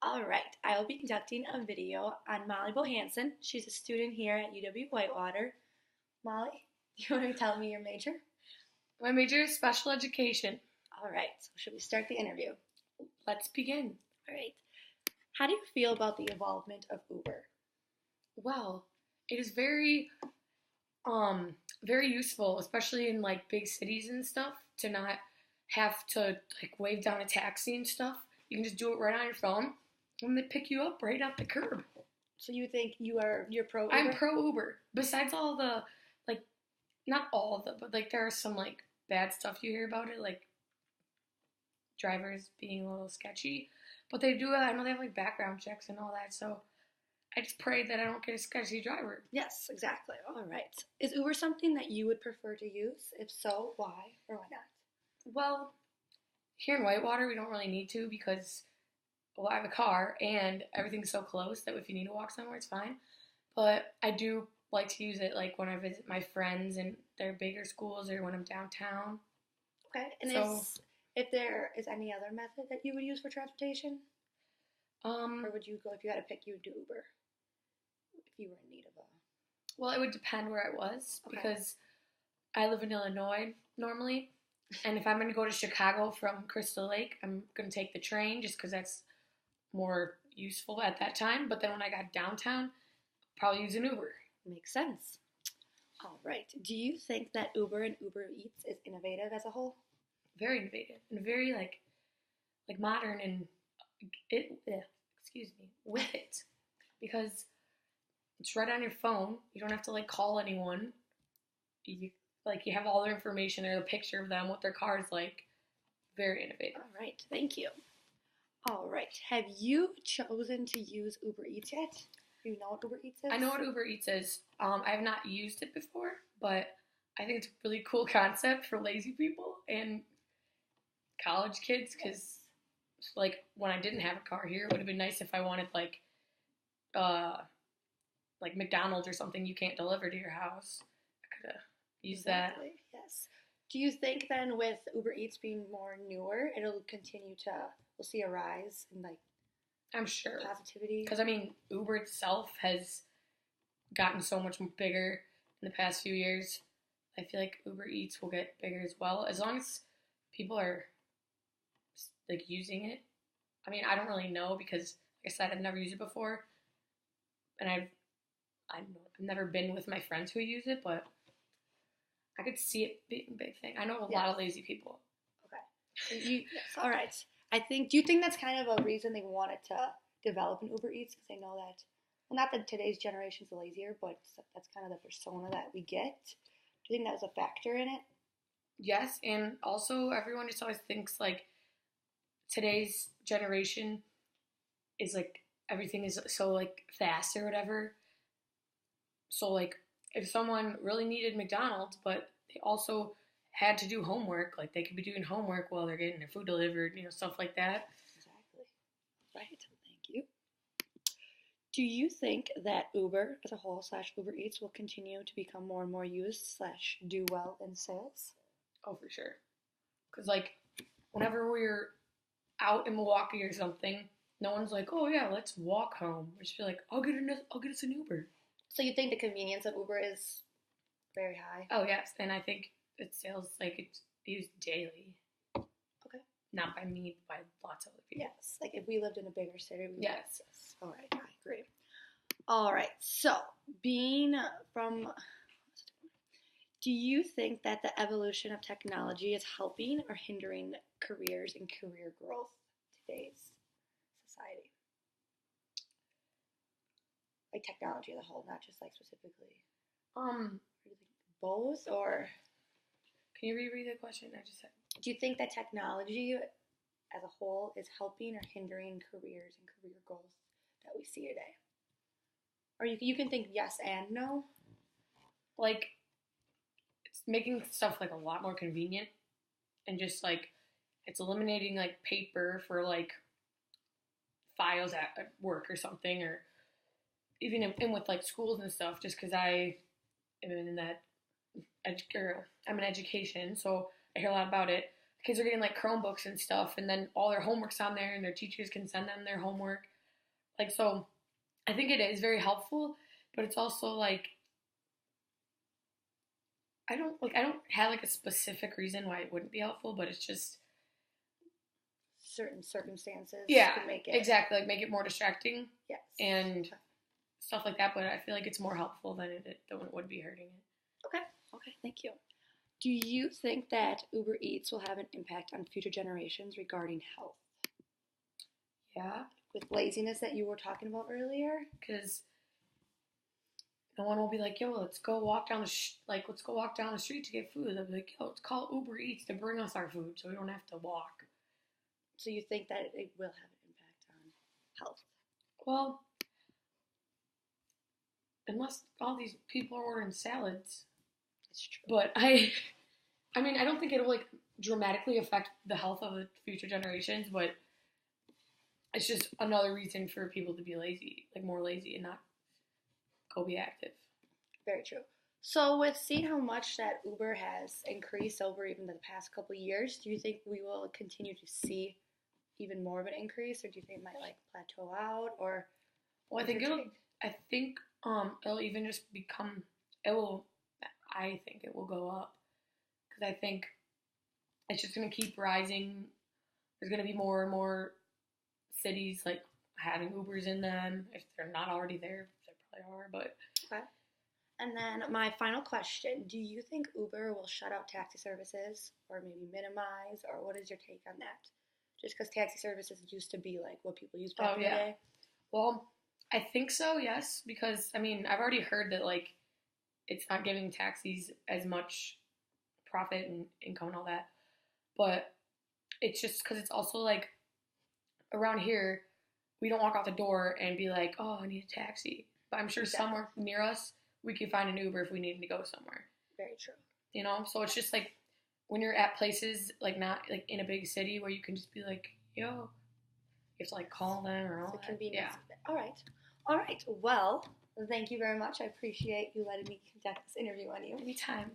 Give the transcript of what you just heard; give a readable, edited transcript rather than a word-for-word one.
All right, I will be conducting a video on Molly Bohansen. She's a student here at UW Whitewater. Molly, do you want to tell me your major? My major is special education. All right, so should we start the interview? Let's begin. All right. How do you feel about the involvement of Uber? Well, it is very useful, especially in like big cities and stuff, to not have to like wave down a taxi and stuff. You can just do it right on your phone, and they pick you up right at the curb. So you think you're pro Uber? I'm pro Uber. Besides all the like, not all of them, but like there are some like bad stuff you hear about it, like drivers being a little sketchy. But they do. I know they have like background checks and all that. So I just pray that I don't get a sketchy driver. Yes, exactly. All right. Is Uber something that you would prefer to use? If so, why or why not? Well, here in Whitewater, we don't really need to because, well, I have a car and everything's so close that if you need to walk somewhere, it's fine. But I do like to use it like when I visit my friends in their bigger schools or when I'm downtown. Okay. And So, if there is any other method that you would use for transportation, or would you go if you had to pick, you would do Uber if you were in need of a. well, it would depend where I was Okay. because I live in Illinois normally. And if I'm going to go to Chicago from Crystal Lake, I'm going to take the train just because that's more useful at that time. But then when I got downtown, probably use an Uber. Makes sense. All right. Do you think that Uber and Uber Eats is innovative as a whole? Very innovative and very like modern and excuse me, with it because it's right on your phone. You don't have to like call anyone. You have all their information there, a picture of them, what their car is like. Very innovative. All right. Thank you. All right. Have you chosen to use Uber Eats yet? Do you know what Uber Eats is? I know what Uber Eats is. I have not used it before, but I think it's a really cool concept for lazy people and college kids because, like, when I didn't have a car here, it would have been nice if I wanted uh, like McDonald's or something you can't deliver to your house. I could have used that. Yes. Do you think then with Uber Eats being more newer, we'll see a rise in like I'm sure. positivity? Because, I mean, Uber itself has gotten so much bigger in the past few years. I feel like Uber Eats will get bigger as well, as long as people are, like, using it. I mean, I don't really know because, like I said, I've never used it before. And I've never been with my friends who use it, but I could see it being a big thing. I know a lot of lazy people. Okay. Yes. All right. Do you think that's kind of a reason they wanted to develop an Uber Eats? Because they know that, well, not that today's generation's lazier, but that's kind of the persona that we get. Do you think that was a factor in it? Yes, and also everyone just always thinks like today's generation is like everything is so like fast or whatever. So like if someone really needed McDonald's, but they also had to do homework, like they could be doing homework while they're getting their food delivered, stuff like that. Exactly. Right. Thank you. Do you think that Uber as a whole / Uber Eats will continue to become more and more used / do well in sales? Oh, for sure. Because like whenever we're out in Milwaukee or something, no one's like, oh yeah, let's walk home. We just feel like, I'll get us an Uber. So you think the convenience of Uber is very high? Oh yes, and I think it sales like it's used daily. Okay. Not by me, by lots of other people. Yes. Like if we lived in a bigger city, we would. Yes. All right. I agree. All right. So do you think that the evolution of technology is helping or hindering careers and career growth in today's society? Like technology as a whole, not just like specifically. Both or? Can you reread the question I just said? Do you think that technology as a whole is helping or hindering careers and career goals that we see today? Or you can think yes and no. Like, it's making stuff like a lot more convenient, and just like it's eliminating like paper for like files at work or something, or even in with like schools and stuff. Just because I am in that, I'm in education, so I hear a lot about it. Kids are getting like Chromebooks and stuff, and then all their homework's on there, and their teachers can send them their homework. Like, so I think it is very helpful, but it's also like I don't have like a specific reason why it wouldn't be helpful, but it's just Certain circumstances yeah, could make it exactly, like make it more distracting yes and stuff like that. But I feel like it's more helpful than it would be hurting it. Okay. Okay. Thank you. Do you think that Uber Eats will have an impact on future generations regarding health? Yeah, With laziness that you were talking about earlier? because no one will be like, "Yo, let's go walk down let's go walk down the street to get food." They'll be like, "Yo, let's call Uber Eats to bring us our food, so we don't have to walk." So you think that it will have an impact on health? Well, unless all these people are ordering salads. It's true. But I mean, I don't think it'll like dramatically affect the health of the future generations, but it's just another reason for people to be lazy, like more lazy and not go be active. Very true. So with seeing how much that Uber has increased over even the past couple of years, do you think we will continue to see even more of an increase, or do you think it might like plateau out, or Well, I think it'll even just become it will. I think it will go up because I think it's just gonna keep rising. There's gonna be more and more cities like having Ubers in them if they're not already there. They probably are, but okay. And then my final question, do you think Uber will shut out taxi services or maybe minimize, or what is your take on that? Just because taxi services used to be like what people used back in the day. Well, I think so, yes, because I mean I've already heard that like it's not giving taxis as much profit and income and all that, but it's just because it's also like around here we don't walk out the door and be like, oh, I need a taxi. But I'm sure Exactly. somewhere near us we could find an Uber if we needed to go somewhere. Very true. You know, so it's just like when you're at places like not like in a big city where you can just be like, yo, you have to like call them or all The that. convenience Yeah. of it. All right. All right. Well, thank you very much. I appreciate you letting me conduct this interview on you. Anytime.